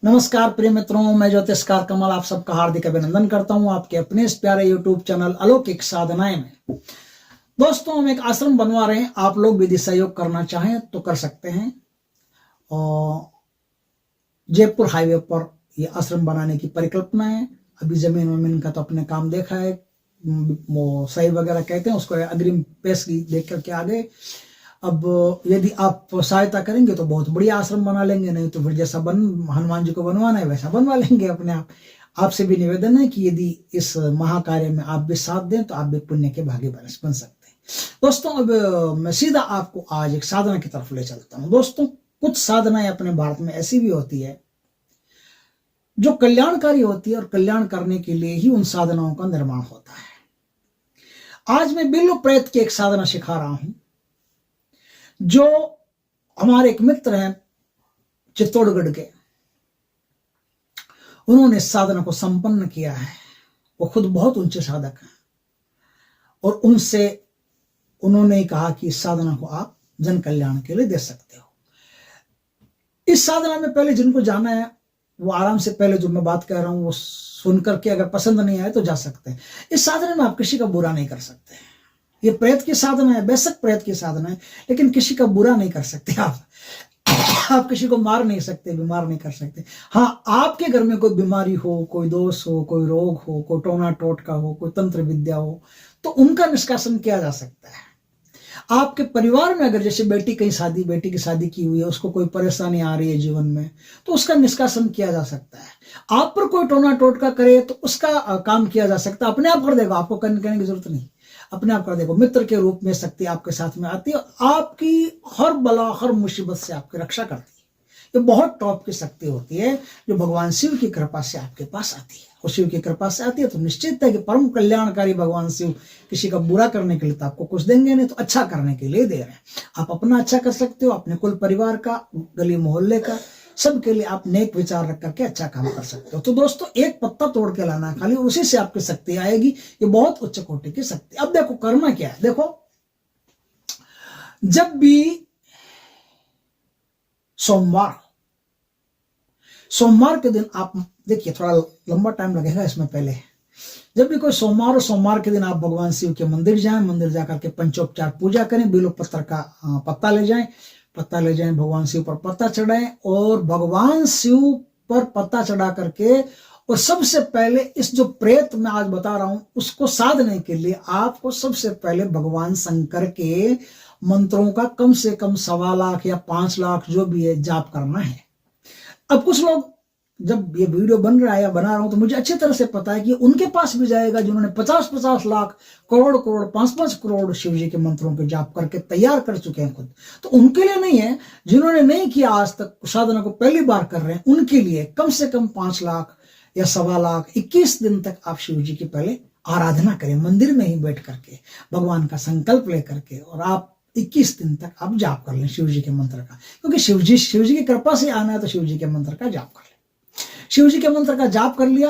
नमस्कार प्रिय मित्रों, मैं ज्योतिषकार कमल आप सबका हार्दिक अभिनंदन करता हूं आपके अपने इस प्यारे यूट्यूब चैनल अलौकिक साधनाएं में। दोस्तों, हम एक आश्रम बनवा रहे हैं। आप लोग यदि सहयोग करना चाहें तो कर सकते हैं। और जयपुर हाईवे पर ये आश्रम बनाने की परिकल्पना है। अभी जमीन वमीन का तो अपने काम देखा है, वो सही वगैरह कहते हैं उसको, अग्रिम पेश देख करके आ गए। अब यदि आप सहायता करेंगे तो बहुत बढ़िया आश्रम बना लेंगे, नहीं तो फिर जैसा हनुमान जी को बनवाना है वैसा बनवा लेंगे अपने आप। आपसे भी निवेदन है कि यदि इस महाकार्य में आप भी साथ दें तो आप भी पुण्य के भागीदार बन सकते हैं। दोस्तों, अब मैं सीधा आपको आज एक साधना की तरफ ले चलता हूं। दोस्तों, कुछ साधनाएं अपने भारत में ऐसी भी होती है जो कल्याणकारी होती है और कल्याण करने के लिए ही उन साधनाओं का निर्माण होता है। आज मैं बिल्व प्रेत की एक साधना सिखा रहा हूं जो हमारे एक मित्र हैं चित्तौड़गढ़ के, उन्होंने इस साधना को संपन्न किया है। वो खुद बहुत ऊंचे साधक हैं और उनसे उन्होंने कहा कि इस साधना को आप जन कल्याण के लिए दे सकते हो। इस साधना में पहले जिनको जाना है वो आराम से, पहले जो मैं बात कर रहा हूं वो सुन करके अगर पसंद नहीं आए तो जा सकते हैं। इस साधना में आप किसी का बुरा नहीं कर सकते। ये प्रेत की साधना है, बेशक प्रेत की साधना है, लेकिन किसी का बुरा नहीं कर सकते आप किसी को मार नहीं सकते, बीमार नहीं कर सकते। हाँ, आपके घर में कोई बीमारी हो, कोई दोष हो, कोई रोग हो, कोई टोना टोटका हो, कोई तंत्र विद्या हो, तो उनका निष्कासन किया जा सकता है। आपके परिवार में अगर जैसे बेटी की शादी की हुई है, उसको कोई परेशानी आ रही है जीवन में, तो उसका निष्कासन किया जा सकता है। आप पर कोई टोना टोटका करे तो उसका काम किया जा सकता है। अपने आप कर देगा, आपको करने की जरूरत नहीं, अपने आप कर देगा। मित्र के रूप में शक्ति आपके साथ में आती है, आपकी हर बला हर मुसीबत से आपकी रक्षा करती है। ये बहुत टॉप की शक्ति होती है जो भगवान शिव की कृपा से आपके पास आती है। और शिव की कृपा से आती है तो निश्चित है कि परम कल्याणकारी भगवान शिव किसी का बुरा करने के लिए तो आपको कुछ देंगे नहीं, तो अच्छा करने के लिए दे रहे हैं। आप अपना अच्छा कर सकते हो, अपने कुल परिवार का, गली मोहल्ले का, सबके लिए आप नेक विचार रख करके अच्छा काम कर सकते हो। तो दोस्तों, एक पत्ता तोड़ के लाना है खाली, उसी से आपकी शक्ति आएगी। ये बहुत उच्च कोटि की शक्ति। अब देखो करना क्या है। देखो, जब भी सोमवार के दिन आप देखिए, थोड़ा लंबा टाइम लगेगा इसमें। पहले जब भी कोई सोमवार के दिन आप भगवान शिव के मंदिर जाएं, मंदिर जाकर के पंचोपचार पूजा करें, बिल्व पत्र का पत्ता ले जाएं, भगवान शिव पर पत्ता चढ़ाएं और भगवान शिव पर पत्ता चढ़ा करके, और सबसे पहले इस जो प्रेत मैं आज बता रहा हूं उसको साधने के लिए आपको सबसे पहले भगवान शंकर के मंत्रों का कम से कम 1.25 लाख या 5 लाख जो भी है जाप करना है। अब कुछ लोग, जब ये वीडियो बन रहा है या बना रहा हूं तो मुझे अच्छी तरह से पता है कि उनके पास भी जाएगा जिन्होंने 50-50 लाख, करोड़ 5-5 करोड़ शिव जी के मंत्रों के जाप करके तैयार कर चुके हैं खुद। तो उनके लिए नहीं है, जिन्होंने नहीं किया आज तक, साधना को पहली बार कर रहे हैं, उनके लिए कम से कम 5 लाख या 1.25 लाख 21 दिन तक आप शिव जी की पहले आराधना करें, मंदिर में ही बैठ करके भगवान का संकल्प लेकर के, और आप 21 दिन तक आप जाप कर लें शिव जी के मंत्र का। क्योंकि शिव जी की कृपा से आना है तो शिव जी के मंत्र का जाप कर लें। शिव जी के मंत्र का जाप कर लिया।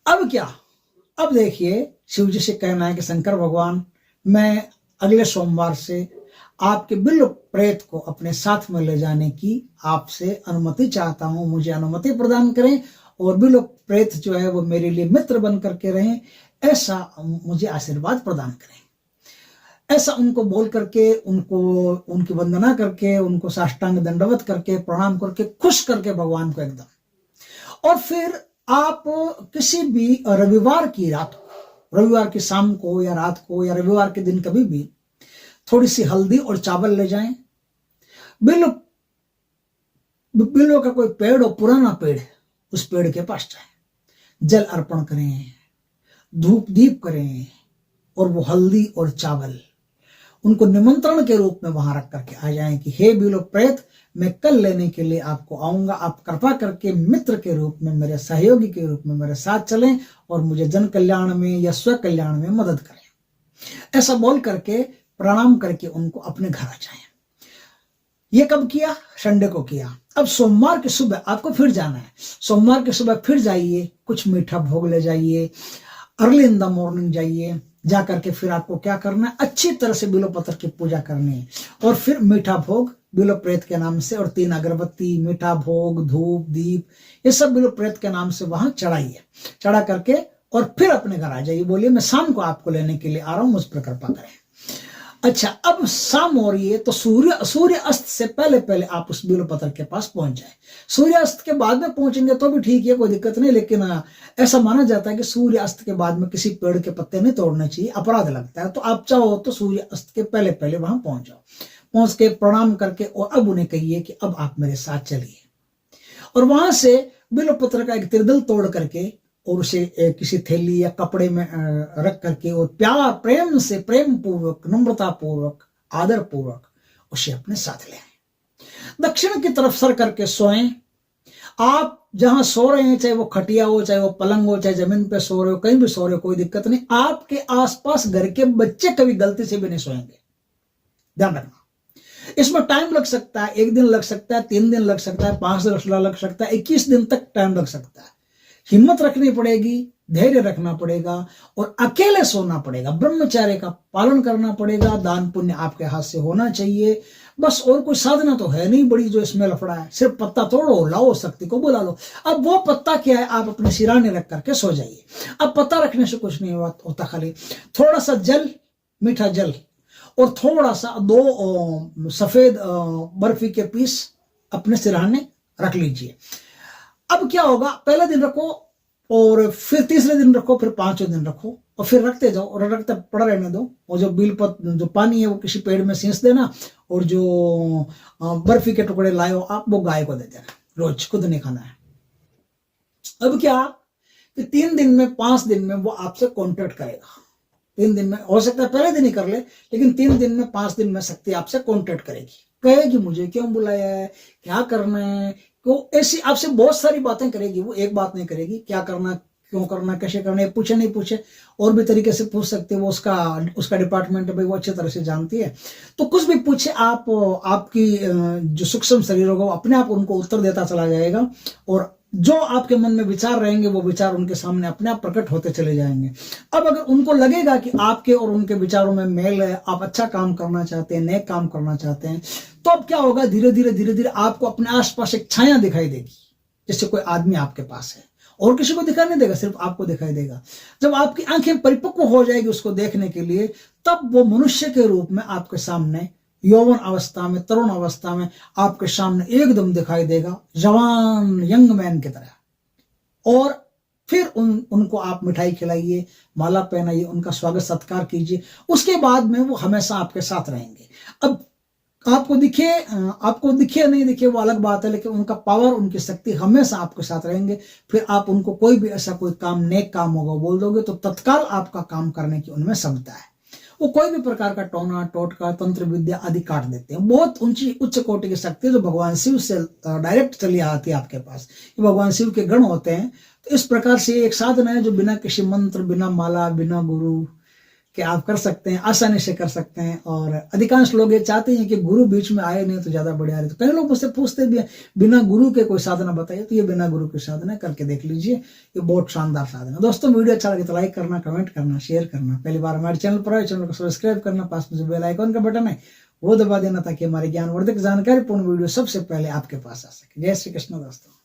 अब क्या, अब देखिए, शिव जी से कहना है कि शंकर भगवान, मैं अगले सोमवार से आपके बिल्व प्रेत को अपने साथ में ले जाने की आपसे अनुमति चाहता हूं, मुझे अनुमति प्रदान करें और बिल्व प्रेत जो है वो मेरे लिए मित्र बन करके रहें, ऐसा मुझे आशीर्वाद प्रदान करें। ऐसा उनको बोल करके, उनकी वंदना करके, उनको साष्टांग दंडवत करके, प्रणाम करके, खुश करके भगवान को एकदम। और फिर आप किसी भी रविवार की रात को, रविवार की शाम को या रात को या रविवार के दिन कभी भी थोड़ी सी हल्दी और चावल ले जाएं। बिल्व का कोई पेड़ हो, पुराना पेड़, उस पेड़ के पास जाएं, जल अर्पण करें, धूप दीप करें, और वो हल्दी और चावल उनको निमंत्रण के रूप में वहां रख करके आ जाएं कि हे बिल्व प्रेत, मैं कल लेने के लिए आपको आऊंगा, आप कृपा करके मित्र के रूप में, मेरे सहयोगी के रूप में मेरे साथ चलें और मुझे जन कल्याण में या स्व कल्याण में मदद करें। ऐसा बोल करके, प्रणाम करके उनको अपने घर आ जाएं। ये कब किया? संडे को किया। अब सोमवार की सुबह आपको फिर जाना है। सोमवार की सुबह फिर जाइए, कुछ मीठा भोग ले जाइए, अर्ली इन द मॉर्निंग जाइए, जाकर के फिर आपको क्या करना है, अच्छी तरह से बिल्व पत्र की पूजा करनी है और फिर मीठा भोग बिलो प्रेत के नाम से, और 3 अगरबत्ती, मीठा भोग, धूप, दीप, ये सब बिलो प्रेत के नाम से वहां चढ़ाइए। चढ़ा करके और फिर अपने घर आ जाइए, बोलिए मैं शाम को आपको लेने के लिए आ रहा हूं, मुझ पर कृपा करें। अच्छा, अब शाम हो रही है तो सूर्य अस्त से पहले पहले आप उस बिल्वपत्र के पास पहुंच जाए। सूर्य अस्त के बाद में पहुंचेंगे तो भी ठीक है, कोई दिक्कत नहीं, लेकिन ऐसा माना जाता है कि सूर्य अस्त के बाद में किसी पेड़ के पत्ते नहीं तोड़ने चाहिए, अपराध लगता है। तो आप चाहो तो सूर्य अस्त के पहले पहले वहां पहुंच जाओ। पहुंच के प्रणाम करके और अब उन्हें कहिए कि अब आप मेरे साथ चलिए, और वहां से बिल्वपत्र का एक त्रिदल तोड़ करके और उसे किसी थैली या कपड़े में रख करके और प्यार प्रेम से, प्रेम पूर्वक, नम्रता पूर्वक, आदर पूर्वक उसे अपने साथ ले आए। दक्षिण की तरफ सर करके सोएं। आप जहां सो रहे हैं, चाहे वो खटिया हो, चाहे वो पलंग हो, चाहे जमीन पे सो रहे हो, कहीं भी सो रहे हो, कोई दिक्कत नहीं। आपके आसपास घर के बच्चे कभी गलती से भी नहीं सोएंगे, ध्यान रखना। इसमें टाइम लग सकता है, 1 दिन लग सकता है, 3 दिन लग सकता है, 5 दिन लग सकता है, 21 दिन तक टाइम लग सकता है। हिम्मत रखनी पड़ेगी, धैर्य रखना पड़ेगा और अकेले सोना पड़ेगा, ब्रह्मचर्य का पालन करना पड़ेगा, दान पुण्य आपके हाथ से होना चाहिए। बस और कोई साधना तो है नहीं बड़ी जो इसमें लफड़ा है, सिर्फ पत्ता तोड़ो, लाओ, शक्ति को बुला लो। अब वो पत्ता क्या है, आप अपने सिराने रख करके सो जाइए। अब पत्ता रखने से कुछ नहीं होता, खाली थोड़ा सा जल, मीठा जल और थोड़ा सा 2 सफेद बर्फी के पीस अपने सिराने रख लीजिए। अब क्या होगा, पहले दिन रखो और फिर तीसरे दिन रखो, फिर 5वें दिन रखो और फिर रखते जाओ और रखते पड़ा रहने दो। और जो पानी है वो किसी पेड़ में सींच देना, और जो बर्फी के टुकड़े लाए हो आप वो गाय को दे देना, रोज, खुद नहीं खाना है। अब क्या कि 3 दिन में, 5 दिन में वो आपसे कॉन्टेक्ट करेगा। 3 दिन में, हो सकता है पहले दिन ही कर ले, लेकिन 3 दिन में, 5 दिन में शक्ति आपसे कॉन्टेक्ट करेगी, कहेगी मुझे क्यों बुलाया है, क्या करना है, तो ऐसी आपसे बहुत सारी बातें करेगी। वो एक बात नहीं करेगी, क्या करना, क्यों करना, कैसे करना, ये पूछे नहीं पूछे, और भी तरीके से पूछ सकते हो, वो उसका डिपार्टमेंट है भाई, वो अच्छी तरह से जानती है। तो कुछ भी पूछे आप, आपकी जो सूक्ष्म शरीर होगा वो अपने आप उनको उत्तर देता चला जाएगा, और जो आपके मन में विचार रहेंगे वो विचार उनके सामने अपने आप प्रकट होते चले जाएंगे। अब अगर उनको लगेगा कि आपके और उनके विचारों में मेल है, आप अच्छा काम करना चाहते हैं, नेक काम करना चाहते हैं, तो अब क्या होगा, धीरे धीरे आपको अपने आसपास एक छाया दिखाई देगी, जैसे कोई आदमी आपके पास है, और किसी को दिखाई नहीं देगा, सिर्फ आपको दिखाई देगा। जब आपकी आंखें परिपक्व हो जाएगी उसको देखने के लिए, तब वो मनुष्य के रूप में आपके सामने, यौवन अवस्था में, तरुण अवस्था में आपके सामने एकदम दिखाई देगा, जवान यंग मैन की तरह। और फिर उनको आप मिठाई खिलाइए, माला पहनाइए, उनका स्वागत सत्कार कीजिए। उसके बाद में वो हमेशा आपके साथ रहेंगे। अब आपको दिखे नहीं दिखे वो अलग बात है, लेकिन उनका पावर, उनकी शक्ति हमेशा आपके साथ रहेंगे। फिर आप उनको कोई भी ऐसा कोई काम, नेक काम होगा बोल दोगे तो तत्काल आपका काम करने की उनमें क्षमता है। वो कोई भी प्रकार का टोना टोटका, तंत्र विद्या आदि काट देते हैं। बहुत उच्च कोटि की शक्ति जो भगवान शिव से डायरेक्ट चली आती है आपके पास, ये भगवान शिव के गण होते हैं। तो इस प्रकार से एक साधना है जो बिना किसी मंत्र, बिना माला, बिना गुरु के आप कर सकते हैं, आसानी से कर सकते हैं। और अधिकांश लोग ये चाहते हैं कि गुरु बीच में आए नहीं तो ज्यादा बढ़िया रहे। तो कई लोग मुझसे पूछते भी हैं बिना गुरु के कोई साधना बताइए, तो ये बिना गुरु की साधना करके देख लीजिए, ये बहुत शानदार साधना। दोस्तों, वीडियो अच्छा लगे तो लाइक करना, कमेंट करना, शेयर करना। पहली बार हमारे चैनल पर आए, चैनल को सब्सक्राइब करना, पास में जो बेल आइकन का बटन है वो दबा देना, ताकि हमारी ज्ञानवर्धक जानकारीपूर्ण वीडियो सबसे पहले आपके पास आ सके। जय श्री कृष्ण दोस्तों।